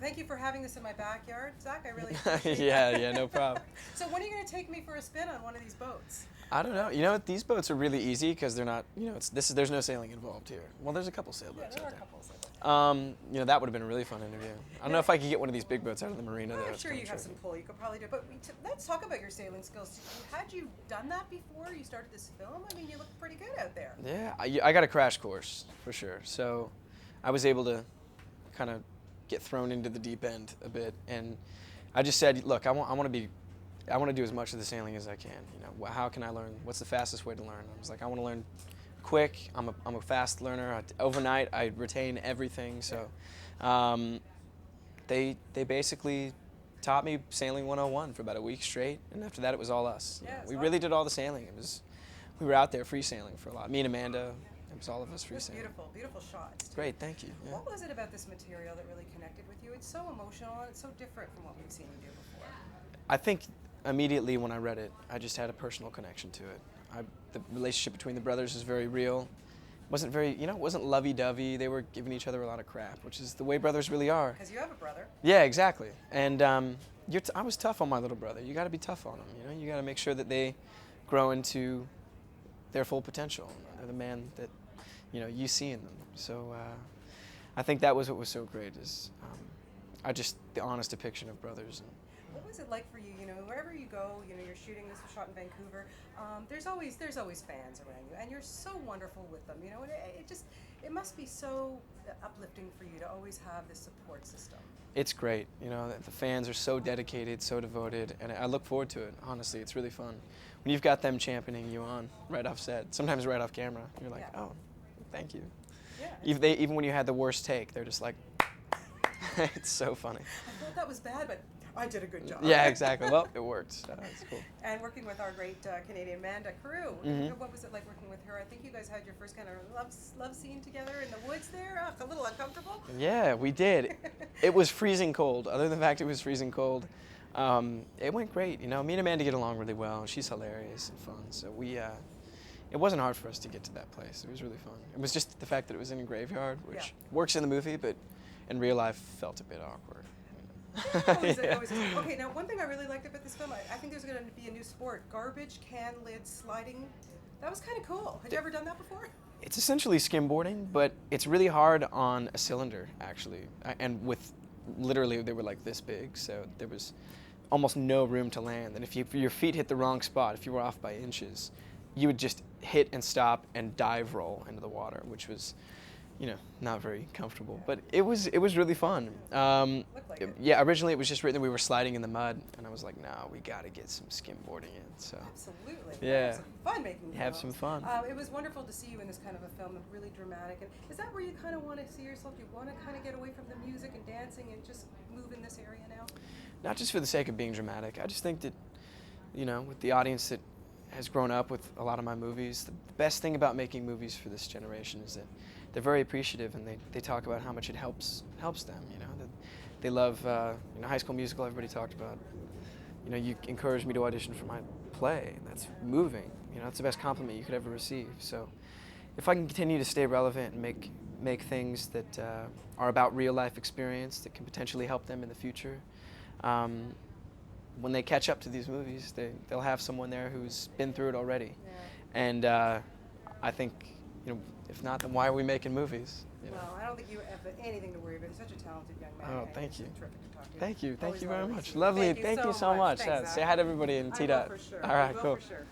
Thank you for having this in my backyard, Zach. I really appreciate Yeah, no problem. So when are you going to take me for a spin on one of these boats? I don't know. You know what? These boats are really easy because they're not. There's no sailing involved here. Well, there's a couple sailboats There are out a there. couple of them. That would have been a really fun interview. I don't know if I could get one of these big boats out of the marina. Though. I'm It's sure kinda you have tricky. some pull. You could probably do it. But let's talk about your sailing skills. Had you done that before you started this film? I mean, you look pretty good out there. Yeah, I got a crash course for sure. So I was able to kind of get thrown into the deep end a bit, and I just said, look, I want to do as much of the sailing as I can. How can I learn? What's the fastest way to learn? I was like, I want to learn quick. I'm a fast learner. Overnight, I retain everything. So they basically taught me sailing 101 for about a week straight, and after that, it was all us. We really did all the sailing. We were out there free sailing for a lot. Me and Amanda. It was all of us free sailing. Beautiful, beautiful shots. Too. Great, thank you. Yeah. What was it about this material that really connected with you? It's so emotional and it's so different from what we've seen you do before. I think immediately when I read it, I just had a personal connection to it. The relationship between the brothers is very real. It wasn't lovey-dovey. They were giving each other a lot of crap, which is the way brothers really are. Because you have a brother. Yeah, exactly. And I was tough on my little brother. You got to be tough on him. You got to make sure that they grow into their full potential. They're the man that you see in them. So I think that was what was so great is the honest depiction of brothers. What was it like for you? Wherever you go, you're shooting. This was shot in Vancouver. There's always fans around you, and you're so wonderful with them. It must be so uplifting for you to always have this support system. It's great. The fans are so dedicated, so devoted, and I look forward to it. Honestly, it's really fun. When you've got them championing you on right off set, sometimes right off camera, you're like, oh, thank you. Yeah. Even when you had the worst take, they're just like, it's so funny. I thought that was bad, but I did a good job. Yeah, exactly. Well, it worked. So it's cool. And working with our great Canadian Amanda Carew, what was it like working with her? I think you guys had your first kind of love scene together in the woods there. A little uncomfortable. Yeah, we did. It was freezing cold. Other than the fact it was freezing cold, it went great. Me and Amanda get along really well. She's hilarious and fun. So it wasn't hard for us to get to that place. It was really fun. It was just the fact that it was in a graveyard, which works in the movie, but in real life felt a bit awkward. Okay, now one thing I really liked about this film, I think there's going to be a new sport, garbage can lid sliding. That was kind of cool. Had you ever done that before? It's essentially skimboarding, but it's really hard on a cylinder, actually. And literally, they were like this big, so there was almost no room to land. And if your feet hit the wrong spot, if you were off by inches, you would just hit and stop and dive roll into the water, which was, not very comfortable. But it was really fun. Looked like it. Yeah, originally it was just written that we were sliding in the mud, and I was like, no, we got to get some skimboarding in. So Absolutely. Yeah. Have some fun making have films. some fun. It was wonderful to see you in this kind of a film, really dramatic. And is that where you kind of want to see yourself? Do you want to kind of get away from the music and dancing and just move in this area now? Not just for the sake of being dramatic. I just think that, with the audience that has grown up with a lot of my movies, the best thing about making movies for this generation is that they're very appreciative, and they talk about how much it helps them. They love High School Musical. Everybody talked about. You encouraged me to audition for my play. That's moving. It's the best compliment you could ever receive. So, if I can continue to stay relevant and make things that are about real life experience that can potentially help them in the future, when they catch up to these movies, they'll have someone there who's been through it already. Yeah. And I think, if not, then why are we making movies? Well, I don't think you have anything to worry about. You're such a talented young man. Oh, thank you. It's terrific to talk to you. Thank you. Thank Always you very lovely to much. see you. Lovely. Thank you so much. Thanks, Zach. Say hi to everybody and I tee will up. for sure. All right, I will cool. for sure.